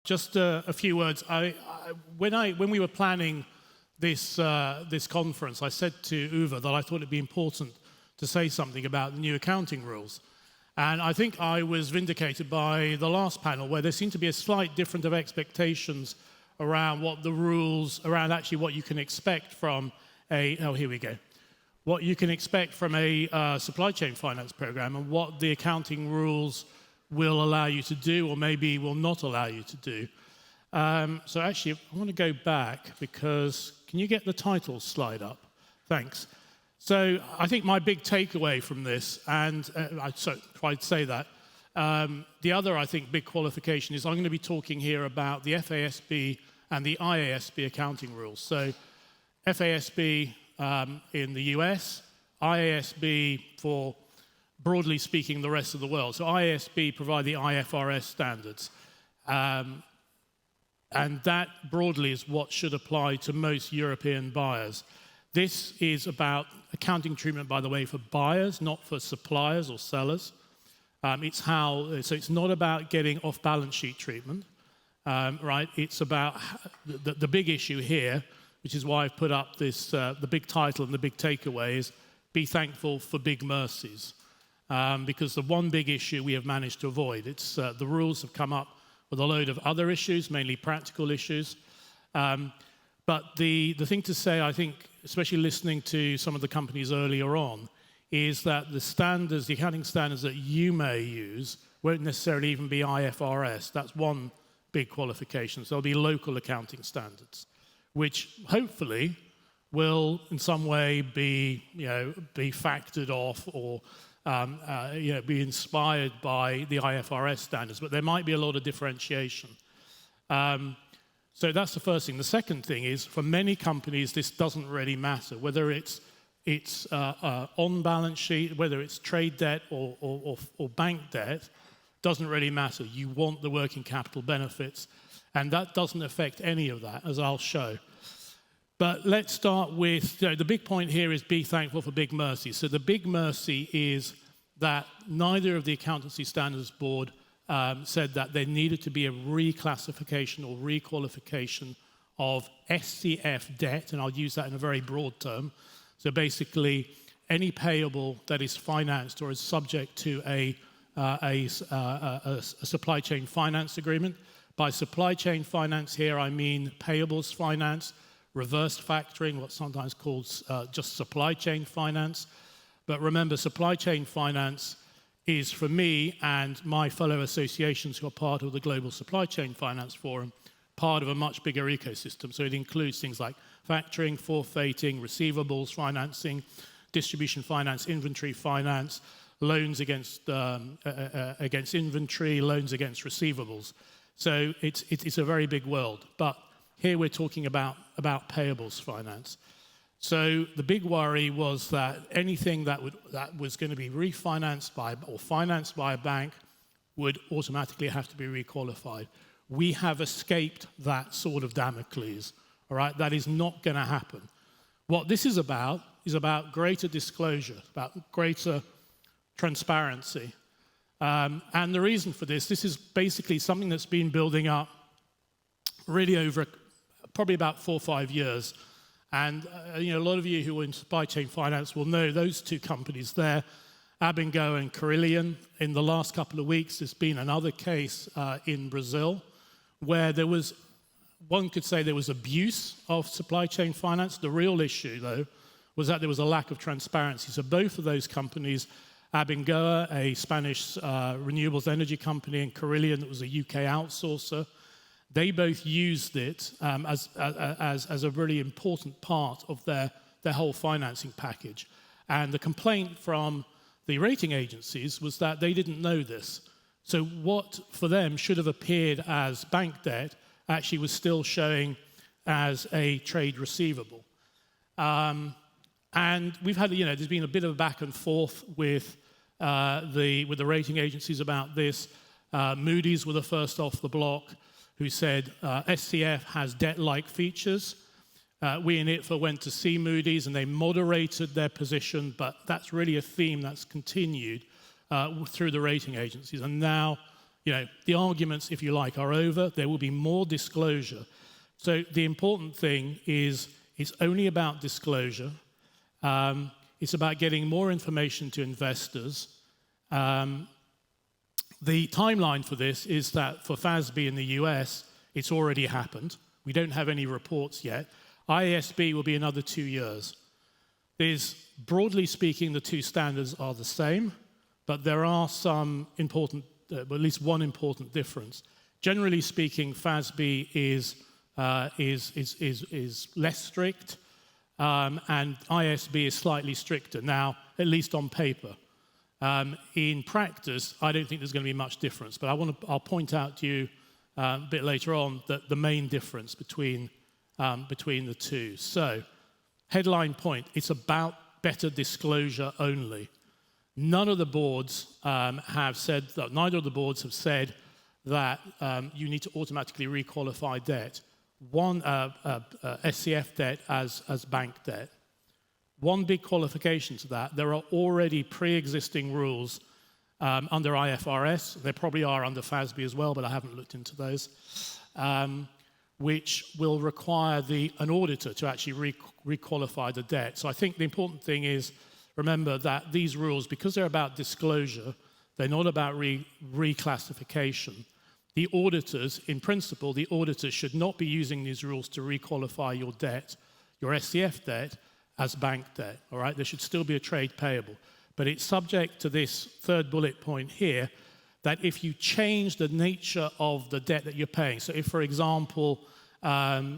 just a few words. When we were planning this conference, I said to Uwe that I thought it'd be important to say something about the new accounting rules. And I think I was vindicated by the last panel, where there seemed to be a slight difference of expectations around what the rules, around actually what you can expect from what you can expect from a supply chain finance program, and what the accounting rules will allow you to do or maybe will not allow you to do. So actually, I want to go back, because can you get the title slide up? Thanks. So I think my big takeaway from this, and I tried to say that, the other, I think, big qualification is I'm going to be talking here about the FASB and the IASB accounting rules. So FASB in the US, IASB for, broadly speaking, the rest of the world. So IASB provide the IFRS standards. And that, broadly, is what should apply to most European buyers. This is about accounting treatment, by the way, for buyers, not for suppliers or sellers. So it's not about getting off-balance sheet treatment, right? It's about the big issue here, which is why I've put up this, the big title and the big takeaway is, be thankful for big mercies. Because the one big issue we have managed to avoid, it's the rules have come up with a load of other issues, mainly practical issues. But the thing to say, I think, especially listening to some of the companies earlier on, is that the standards, the accounting standards that you may use won't necessarily even be IFRS. That's one big qualification. So there'll be local accounting standards, which hopefully will in some way be factored off or be inspired by the IFRS standards, but there might be a lot of differentiation. So that's the first thing. The second thing is, for many companies, this doesn't really matter, whether it's on balance sheet, whether it's trade debt or bank debt, doesn't really matter. You want the working capital benefits, and that doesn't affect any of that, as I'll show. But let's start with, the big point here is be thankful for big mercy. So the big mercy is that neither of the Accountancy Standards Board said that there needed to be a reclassification or requalification of SCF debt, and I'll use that in a very broad term. So basically, any payable that is financed or is subject to a supply chain finance agreement. By supply chain finance here, I mean payables finance, reverse factoring, what's sometimes called just supply chain finance. But remember, supply chain finance is, for me and my fellow associations who are part of the Global Supply Chain Finance Forum, part of a much bigger ecosystem. So it includes things like factoring, forfaiting, receivables financing, distribution finance, inventory finance, loans against inventory, loans against receivables. So it's a very big world. But here we're talking about payables finance. So the big worry was that anything that was going to be refinanced by or financed by a bank would automatically have to be requalified. We have escaped that sword of Damocles, all right? That is not going to happen. What this is about greater disclosure, about greater transparency. And the reason for this is basically something that's been building up really over probably about 4 or 5 years. And a lot of you who are in supply chain finance will know those two companies there, Abingo and Carillion. In the last couple of weeks, there's been another case in Brazil where there was, one could say there was abuse of supply chain finance. The real issue, though, was that there was a lack of transparency. So both of those companies, Abingo, a Spanish renewables energy company, and Carillion, that was a UK outsourcer, they both used it as a really important part of their whole financing package. And the complaint from the rating agencies was that they didn't know this. So what for them should have appeared as bank debt actually was still showing as a trade receivable. And we've had, there's been a bit of a back and forth with the rating agencies about this. Moody's were the first off the block, who said SCF has debt-like features. We in IFRS went to see Moody's and they moderated their position, but that's really a theme that's continued through the rating agencies. And now the arguments, if you like, are over. There will be more disclosure. So the important thing is it's only about disclosure. It's about getting more information to investors. The timeline for this is that for FASB in the US, it's already happened. We don't have any reports yet. IASB will be another 2 years. Broadly speaking, the two standards are the same, but there are some important, at least one important difference. Generally speaking, FASB is less strict, and IASB is slightly stricter now, at least on paper. In practice, I don't think there's going to be much difference, but I'll point out to you a bit later on that the main difference between the two. So, headline point: it's about better disclosure only. None of the boards have said that. Neither of the boards have said that you need to automatically requalify debt. One SCF debt as bank debt. One big qualification to that: there are already pre-existing rules under IFRS. There probably are under FASB as well, but I haven't looked into those, which will require an auditor to actually requalify the debt. So I think the important thing is, remember that these rules, because they're about disclosure, they're not about reclassification. The auditors, in principle, the auditors should not be using these rules to requalify your debt, your SCF debt, as bank debt, all right? There should still be a trade payable. But it's subject to this third bullet point here, that if you change the nature of the debt that you're paying, so if, for example,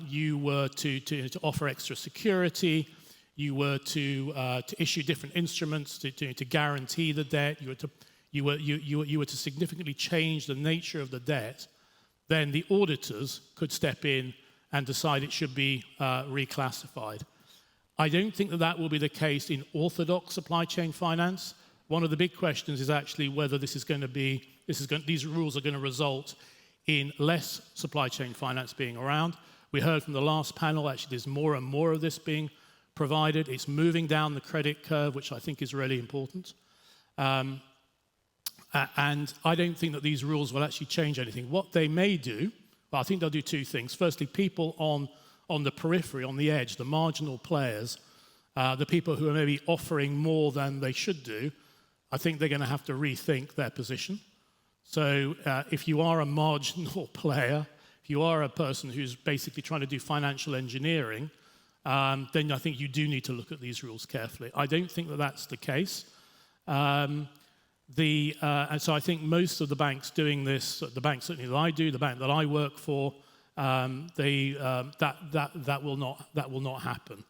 you were to offer extra security, you were to issue different instruments to guarantee the debt, you were to significantly change the nature of the debt, then the auditors could step in and decide it should be reclassified. I don't think that will be the case in orthodox supply chain finance. One of the big questions is actually whether these rules are going to result in less supply chain finance being around. We heard from the last panel, actually there's more and more of this being provided. It's moving down the credit curve, which I think is really important. And I don't think that these rules will actually change anything. What they may do, well, I think they'll do two things. Firstly, people on the periphery, on the edge, the marginal players, the people who are maybe offering more than they should do, I think they're going to have to rethink their position. So if you are a marginal player, if you are a person who's basically trying to do financial engineering, then I think you do need to look at these rules carefully. I don't think that that's the case. And so I think most of the banks doing this, the bank certainly that I do, the bank that I work for, that will not happen.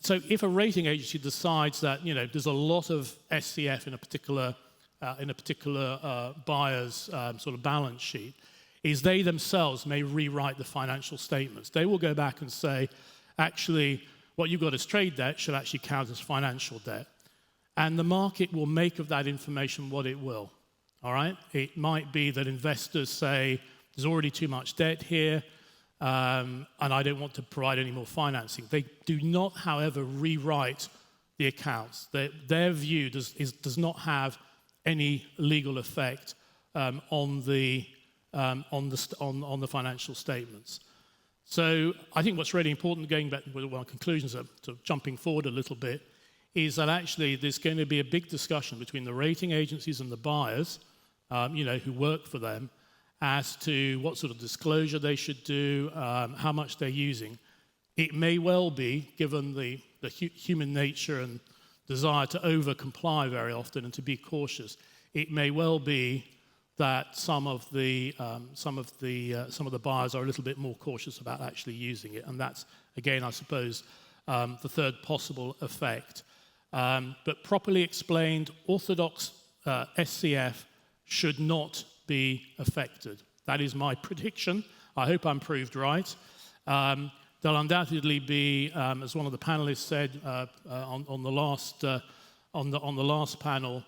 So if a rating agency decides that there's a lot of SCF in a particular buyer's sort of balance sheet, is they themselves may rewrite the financial statements. They will go back and say, actually, what you've got as trade debt should actually count as financial debt. And the market will make of that information what it will, all right? It might be that investors say, there's already too much debt here, and I don't want to provide any more financing. They do not, however, rewrite the accounts. Their view does not have any legal effect on the financial statements. So I think what's really important, going back to my conclusions, to jumping forward a little bit, is that actually there's going to be a big discussion between the rating agencies and the buyers, who work for them, as to what sort of disclosure they should do, how much they're using. It may well be, given the human nature and desire to over-comply very often and to be cautious, it may well be that some of the buyers are a little bit more cautious about actually using it, and that's, again, I suppose, the third possible effect. But properly explained, orthodox SCF should not be affected. That is my prediction. I hope I'm proved right. There'll undoubtedly be, as one of the panelists said on the last panel,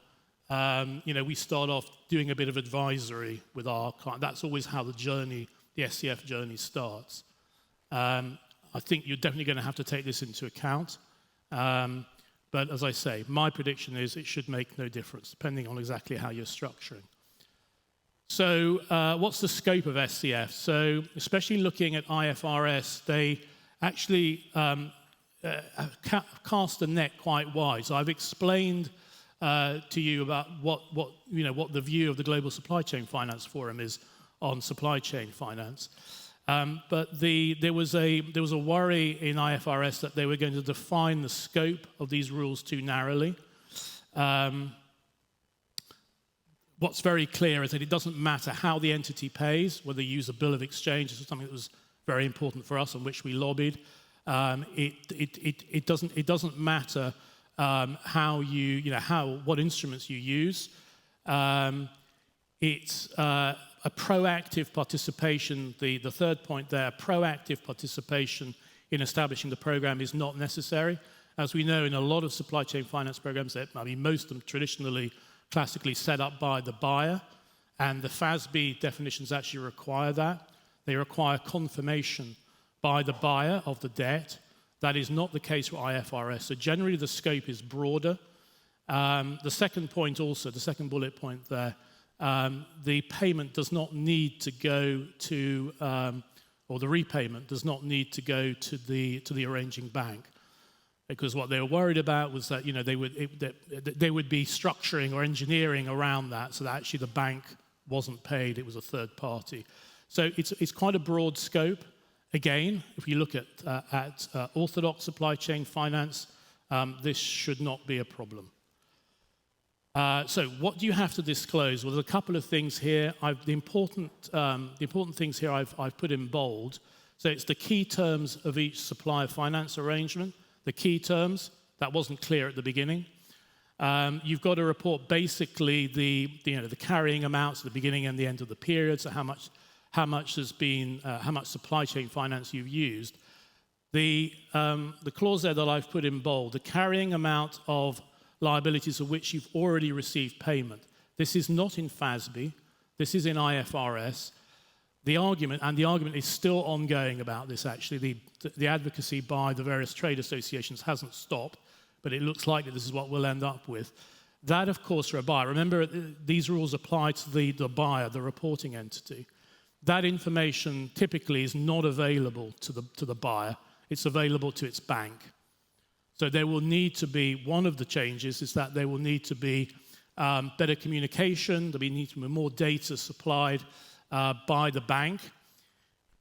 we start off doing a bit of advisory with our client. That's always how the SCF journey starts. I think you're definitely going to have to take this into account. But But as I say, my prediction is it should make no difference, depending on exactly how you're structuring. So what's the scope of SCF? So especially looking at IFRS, they actually cast the net quite wide. So I've explained to you about what the view of the Global Supply Chain Finance Forum is on supply chain finance. But there was a worry in IFRS that they were going to define the scope of these rules too narrowly. What's very clear is that it doesn't matter how the entity pays, whether you use a bill of exchange. This is something that was very important for us, on which we lobbied. It doesn't matter how what instruments you use. It's a proactive participation. The third point there, proactive participation in establishing the program is not necessary. As we know, in a lot of supply chain finance programs, most of them traditionally, classically set up by the buyer, and the FASB definitions actually require that. They require confirmation by the buyer of the debt. That is not the case for IFRS. So generally, the scope is broader. The second point also, the second bullet point there, the payment does not need to go to, or the repayment does not need to go to the arranging bank, because what they were worried about was that they would be structuring or engineering around that, so that actually the bank wasn't paid; it was a third party. So it's quite a broad scope. Again, if you look at orthodox supply chain finance, this should not be a problem. So what do you have to disclose? Well, there's a couple of things here. The important things here I've put in bold. So it's the key terms of each supplier finance arrangement. The key terms, that wasn't clear at the beginning. You've got to report basically the carrying amounts at the beginning and the end of the period. So how much supply chain finance you've used. The clause there that I've put in bold, the carrying amount of liabilities of which you've already received payment. This is not in FASB. This is in IFRS. The argument is still ongoing about this, actually. The advocacy by the various trade associations hasn't stopped, but it looks like this is what we'll end up with. That, of course, for a buyer. Remember, these rules apply to the buyer, the reporting entity. That information typically is not available to the buyer. It's available to its bank. So there will need to be, one of the changes is that there will need to be better communication. There will need to be more data supplied by the bank.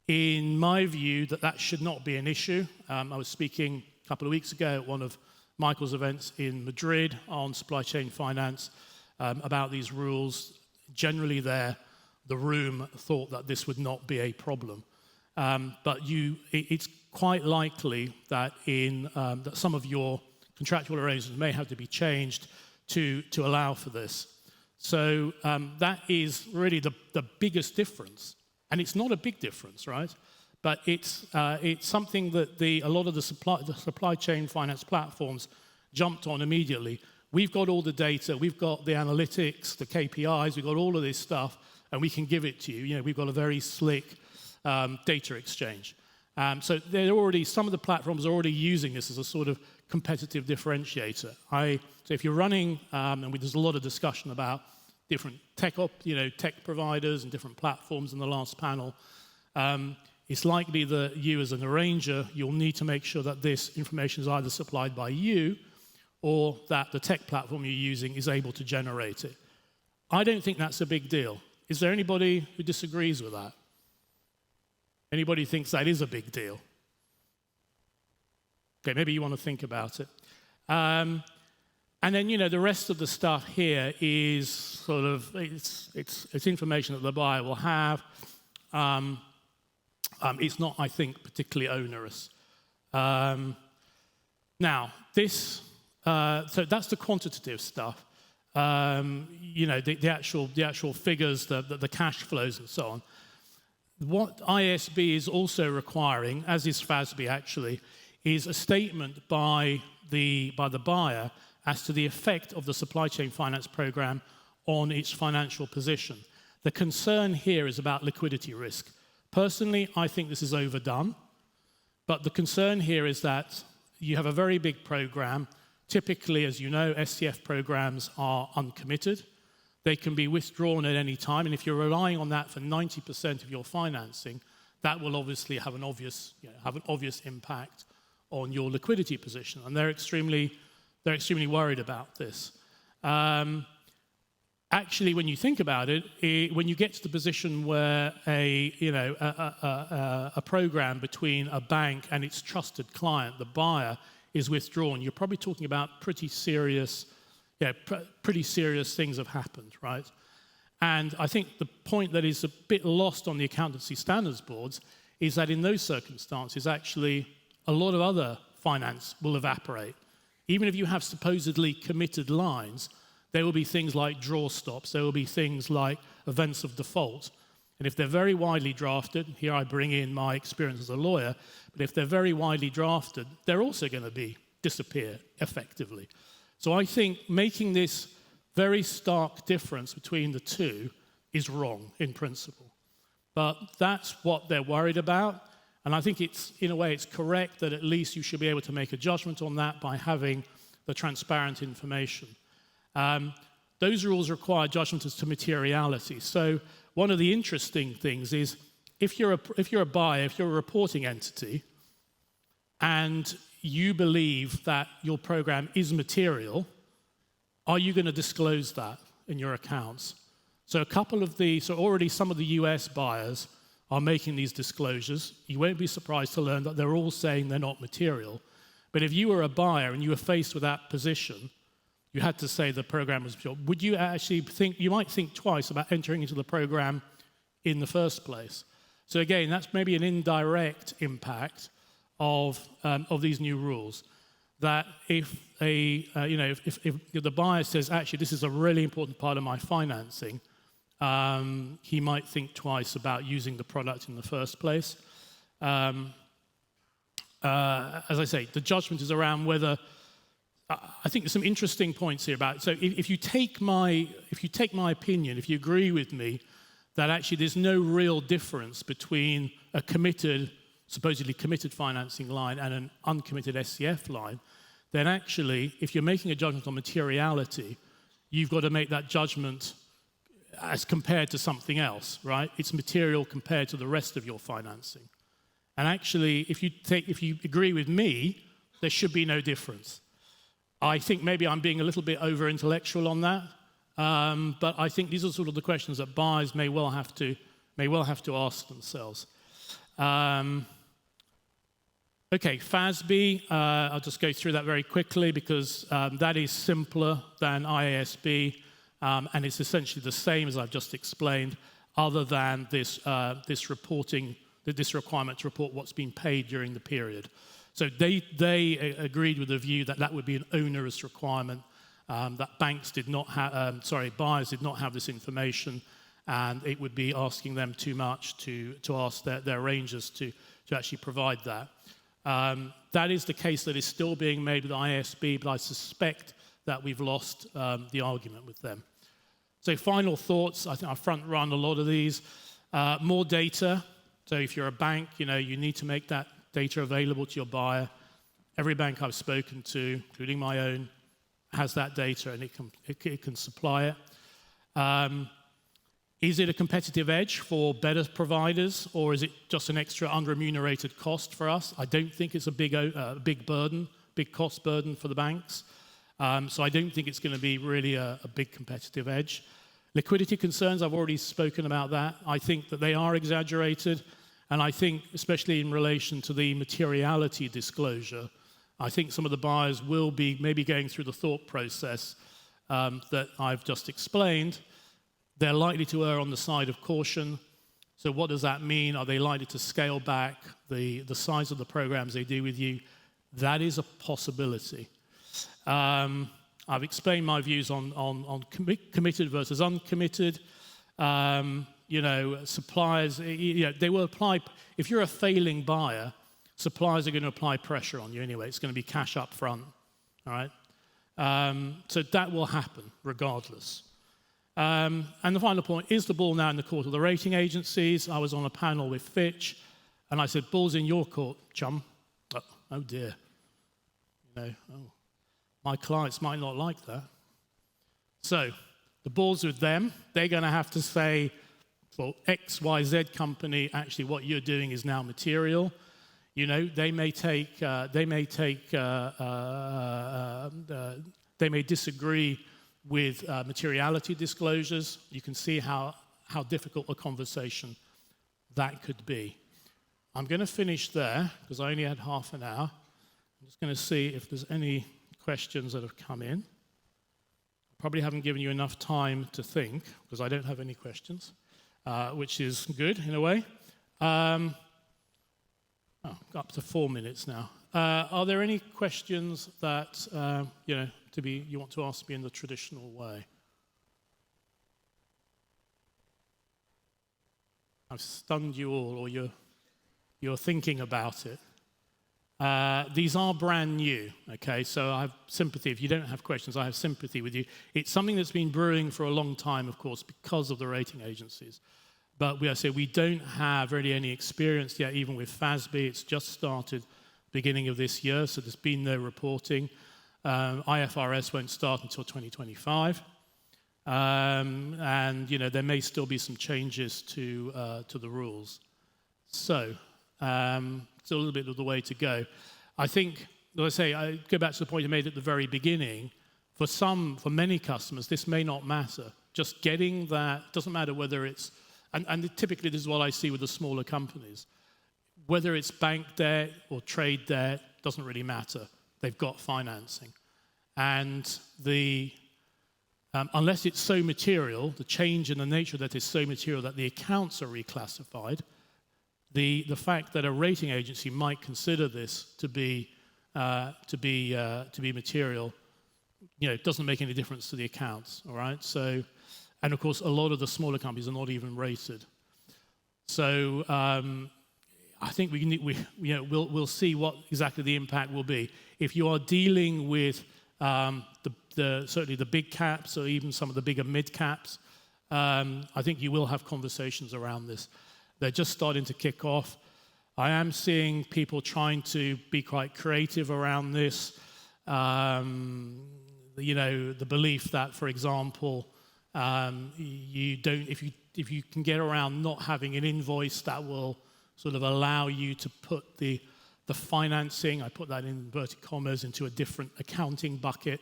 In my view, that should not be an issue. I was speaking a couple of weeks ago at one of Michael's events in Madrid on supply chain finance about these rules. Generally the room thought that this would not be a problem. But it's quite likely that that some of your contractual arrangements may have to be changed to allow for this. So that is really the biggest difference. And it's not a big difference, right? But it's something that a lot of the supply chain finance platforms jumped on immediately. We've got all the data, we've got the analytics, the KPIs, we've got all of this stuff, and we can give it to you. We've got a very slick data exchange. So some of the platforms are already using this as a sort of competitive differentiator. So if you're running, and there's a lot of discussion about different tech providers and different platforms in the last panel, it's likely that you as an arranger, you'll need to make sure that this information is either supplied by you or that the tech platform you're using is able to generate it. I don't think that's a big deal. Is there anybody who disagrees with that? Anybody thinks that is a big deal? Okay, maybe you want to think about it. And then, the rest of the stuff here is sort of, it's information that the buyer will have. It's not, I think, particularly onerous. Now, so that's the quantitative stuff. The actual figures, the cash flows and so on. What ISB is also requiring, as is FASB actually, is a statement by the buyer as to the effect of the supply chain finance program on its financial position. The concern here is about liquidity risk. Personally, I think this is overdone, but the concern here is that you have a very big program, Typically, as you know, SCF programs are uncommitted. They can be withdrawn at any time, and if you're relying on that for 90% of your financing, that will obviously have an obvious impact on your liquidity position, and they're extremely worried about this. Actually, when you think about it, when you get to the position where a program between a bank and its trusted client, the buyer, is withdrawn, you're probably talking about pretty serious things have happened, right? And I think the point that is a bit lost on the accountancy standards boards is that in those circumstances, actually, a lot of other finance will evaporate. Even if you have supposedly committed lines, there will be things like draw stops, there will be things like events of default. And if they're very widely drafted, here I bring in my experience as a lawyer, but if they're very widely drafted, they're also going to disappear effectively. So I think making this very stark difference between the two is wrong in principle. But that's what they're worried about. And I think in a way, it's correct that at least you should be able to make a judgment on that by having the transparent information. Those rules require judgment as to materiality. So one of the interesting things is if you're a buyer, if you're a reporting entity, and you believe that your program is material, are you going to disclose that in your accounts? So already some of the US buyers are making these disclosures. You won't be surprised to learn that they're all saying they're not material. But if you were a buyer and you were faced with that position, you had to say the program was material, would you actually you might think twice about entering into the program in the first place? So again, that's maybe an indirect impact of these new rules. That if the buyer says, actually, this is a really important part of my financing, he might think twice about using the product in the first place. As I say, the judgment is around whether. I think there's some interesting points here about it. So if you take my opinion, if you agree with me that actually there's no real difference between a supposedly committed financing line and an uncommitted SCF line, then actually, if you're making a judgment on materiality, you've got to make that judgment as compared to something else, right? It's material compared to the rest of your financing. And actually, if you agree with me, there should be no difference. I think maybe I'm being a little bit over-intellectual on that, but I think these are sort of the questions that buyers may well have to ask themselves. Okay, FASB, I'll just go through that very quickly because that is simpler than IASB, and it's essentially the same as I've just explained, other than this requirement to report what's been paid during the period. So they agreed with the view that would be an onerous requirement, that buyers did not have this information, and it would be asking them too much to ask their rangers to actually provide that. That is the case that is still being made with IASB, but I suspect that we've lost the argument with them. So final thoughts, I think I front run a lot of these. More data. So if you're a bank, you need to make that data available to your buyer. Every bank I've spoken to, including my own, has that data and it can supply it. Is it a competitive edge for better providers, or is it just an extra unremunerated cost for us? I don't think it's a big cost burden for the banks. So I don't think it's going to be really a big competitive edge. Liquidity concerns, I've already spoken about that. I think that they are exaggerated. And I think, especially in relation to the materiality disclosure, I think some of the buyers will be maybe going through the thought process that I've just explained. They're likely to err on the side of caution. So what does that mean? Are they likely to scale back the size of the programs they do with you? That is a possibility. I've explained my views on committed versus uncommitted. Suppliers, they will apply. If you're a failing buyer, suppliers are going to apply pressure on you anyway. It's going to be cash up front, all right? So that will happen regardless. And the final point, is the ball now in the court of the rating agencies? I was on a panel with Fitch, and I said, ball's in your court, chum. Oh dear. My clients might not like that. So the ball's with them. They're going to have to say, for XYZ company, actually what you're doing is now material. You know, they may disagree with materiality disclosures. You can see how difficult a conversation that could be. I'm going to finish there because I only had half an hour. I'm just going to see if there's any questions that have come in. Probably haven't given you enough time to think because I don't have any questions, which is good in a way. Up to 4 minutes now. Are there any questions that you want to ask me in the traditional way? I've stunned you all, or you're thinking about it. These are brand new, okay? So I have sympathy. If you don't have questions, I have sympathy with you. It's something that's been brewing for a long time, of course, because of the rating agencies. But we don't have really any experience yet, even with FASB. It's just started beginning of this year, so there's been no reporting. IFRS won't start until 2025. And, there may still be some changes to the rules. So it's a little bit of the way to go. I think, I go back to the point I made at the very beginning. For many customers, this may not matter. Just getting that, doesn't matter whether it's, and typically this is what I see with the smaller companies. Whether it's bank debt or trade debt, doesn't really matter. They've got financing. And unless it's so material, the change in the nature of that is so material that the accounts are reclassified, the fact that a rating agency might consider this to be material, it doesn't make any difference to the accounts. All right. So, and of course, a lot of the smaller companies are not even rated. So I think we'll see what exactly the impact will be. If you are dealing with certainly the big caps or even some of the bigger mid caps, I think you will have conversations around this. They're just starting to kick off. I am seeing people trying to be quite creative around this. The belief that, for example, if you can get around not having an invoice that will sort of allow you to put the financing, I put that in inverted commas, into a different accounting bucket.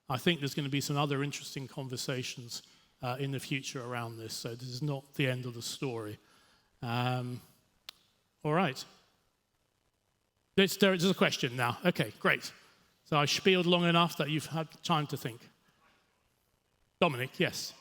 I think there's going to be some other interesting conversations in the future around this. So this is not the end of the story. All right. There's a question now. Okay, great. So I spieled long enough that you've had time to think. Dominic, yes.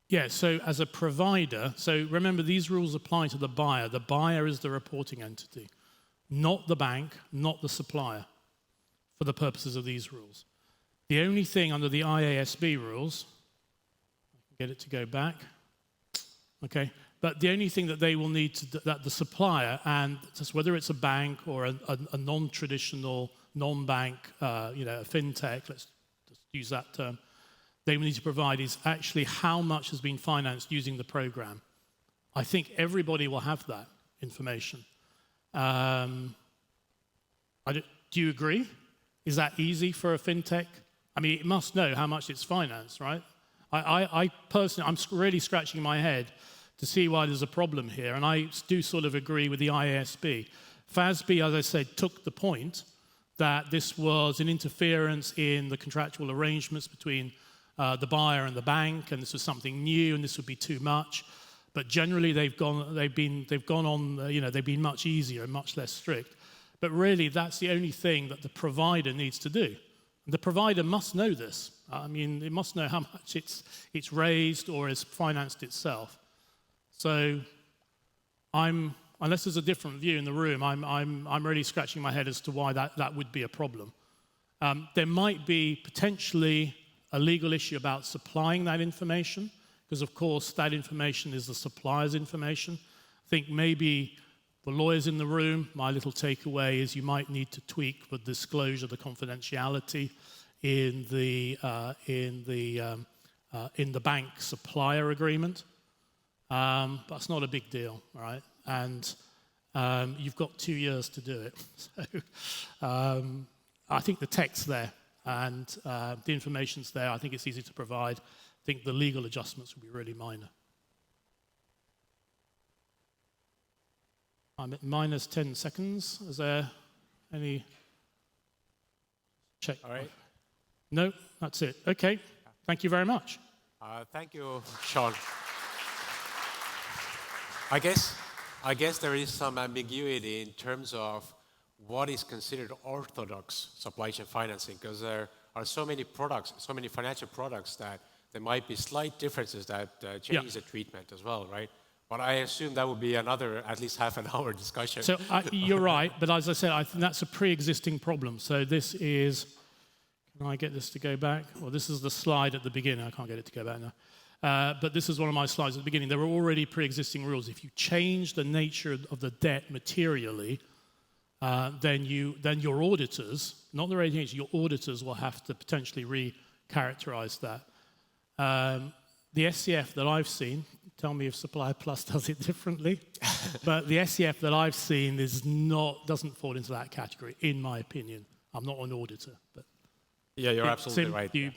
Yeah, so as a provider, so remember these rules apply to the buyer. The buyer is the reporting entity, not the bank, not the supplier, for the purposes of these rules. The only thing under the IASB rules, I can get it to go back, okay, but the only thing that they will need to, that the supplier, and just whether it's a bank or a non-traditional, non-bank, a fintech, let's just use that term, they will need to provide is actually how much has been financed using the program. I think everybody will have that information. Do you agree? Is that easy for a fintech? I mean, it must know how much it's financed, right? I personally, I'm really scratching my head to see why there's a problem here, and I do sort of agree with the IASB. FASB, as I said, took the point that this was an interference in the contractual arrangements between the buyer and the bank, and this was something new, and this would be too much. But generally, they've been much easier and much less strict. But really, that's the only thing that the provider needs to do. And the provider must know this. I mean, it must know how much it's raised or is financed itself. So unless there's a different view in the room, I'm really scratching my head as to why that would be a problem. There might be potentially a legal issue about supplying that information, because of course that information is the supplier's information. I think maybe the lawyers in the room, my little takeaway is you might need to tweak the disclosure, the confidentiality in the bank supplier agreement. That's not a big deal, right? And you've got 2 years to do it. So I think the text's there and the information's there. I think it's easy to provide. I think the legal adjustments will be really minor. I'm at minus 10 seconds. Is there any check? All right. No, that's it. Okay. Thank you very much. Thank you, Sean. I guess there is some ambiguity in terms of what is considered orthodox supply chain financing, because there are so many products, so many financial products that there might be slight differences that change the treatment as well, right? But I assume that would be another at least half an hour discussion. So you're right, but as I said, I think that's a pre-existing problem. So this is, can I get this to go back? Well, this is the slide at the beginning. I can't get it to go back now. But this is one of my slides at the beginning. There were already pre-existing rules. If you change the nature of the debt materially, then your auditors, not the rating agency, your auditors will have to potentially re-characterize that. The SCF that I've seen, tell me if Supplier Plus does it differently, but the SCF that I've seen doesn't fall into that category, in my opinion. I'm not an auditor, but yeah, you're absolutely right. Do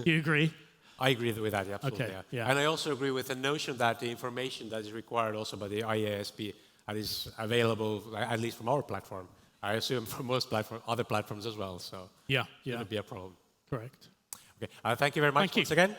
you agree? I agree with that, absolutely. Okay, yeah. And I also agree with the notion that the information that is required also by the IASB and is available, at least from our platform, I assume from most other platforms as well. So yeah, shouldn't be a problem. Correct. Okay. Thank you very much once again.